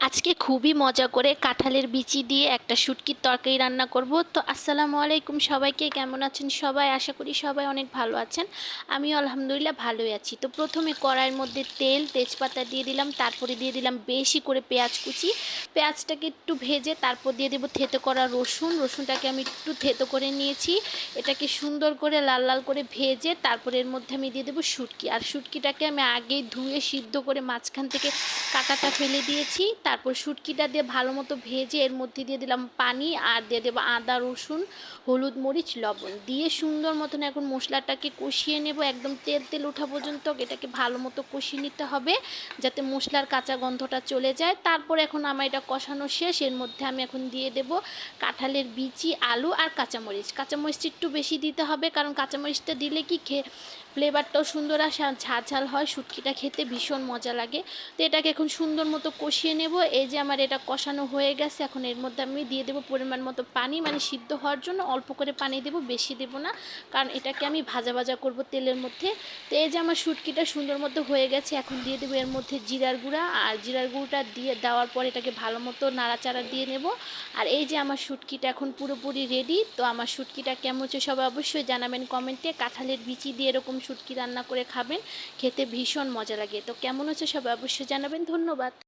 আজকে খুবই মজা করে কাঁঠালের বিচি দিয়ে একটা শুটকির তরকারি রান্না করব। তো আসসালামু আলাইকুম সবাইকে, কেমন আছেন সবাই? আশা করি সবাই অনেক ভালো আছেন। আমিও আলহামদুলিল্লাহ ভালোই আছি। তো প্রথমে কড়াইয়ের মধ্যে তেল তেজপাতা দিয়ে দিলাম, তারপরে দিয়ে দিলাম বেশি করে পেঁয়াজ কুচি। পেঁয়াজটাকে একটু ভেজে তারপর দিয়ে দেবো থেতো করা রসুন। রসুনটাকে আমি একটু থেতো করে নিয়েছি। এটাকে সুন্দর করে লাল লাল করে ভেজে তারপরে এর মধ্যে আমি দিয়ে দেবো শুটকি। আর শুটকিটাকে আমি আগেই ধুয়ে সিদ্ধ করে মাঝখান থেকে কাঁটাটা ফেলে দিয়েছি। তারপর শুটকিটা দিয়ে ভালো মতো ভেজে এর মধ্যে দিয়ে দিলাম পানি, আর দিয়ে দেবো আদা রসুন হলুদ মরিচ লবণ দিয়ে সুন্দর মতন এখন মশলাটাকে কষিয়ে নেব একদম তেল তেল ওঠা পর্যন্ত। এটাকে ভালো মতো কষিয়ে নিতে হবে যাতে মশলার কাঁচা গন্ধটা চলে যায়। তারপর এখন আমার এটা কষানো শেষ। এর মধ্যে আমি এখন দিয়ে দেব কাঁঠালের বিচি, আলু আর কাঁচামরিচ। কাঁচামরিচটা একটু বেশি দিতে হবে, কারণ কাঁচামরিচটা দিলে কি ফ্লেভারটাও সুন্দর আসে আর ঝাল ঝাল হয়, শুটকিটা খেতে ভীষণ মজা লাগে। তো এটাকে এখন সুন্দর মতো কষিয়ে নেব। এই যে আমার এটা কষানো হয়ে গেছে, এখন এর মধ্যে আমি দিয়ে দেবো পরিমাণ মতো পানি, মানে সিদ্ধ হওয়ার জন্য অল্প করে পানি দেবো, বেশি দেবো না, কারণ এটাকে আমি ভাজা ভাজা করব তেলের মধ্যে। তো এই যে আমার শুটকিটা সুন্দর মতো হয়ে গেছে, এখন দিয়ে দেবো এর মধ্যে জিরার গুঁড়া। আর জিরার গুঁড়োটা দিয়ে দেওয়ার পর এটাকে ভালো মতো নাড়াচাড়া দিয়ে নেব। আর এই যে আমার শুটকিটা এখন পুরোপুরি রেডি। তো আমার শুটকিটা কেমন হচ্ছে সবাই অবশ্যই জানাবেন কমেন্টে। কাঁঠালের বিচি দিয়ে এরকম শুটকি রান্না করে খাবেন, খেতে ভীষণ মজা লাগে। তো কেমন হচ্ছে সবাই অবশ্যই জানাবেন। ধন্যবাদ।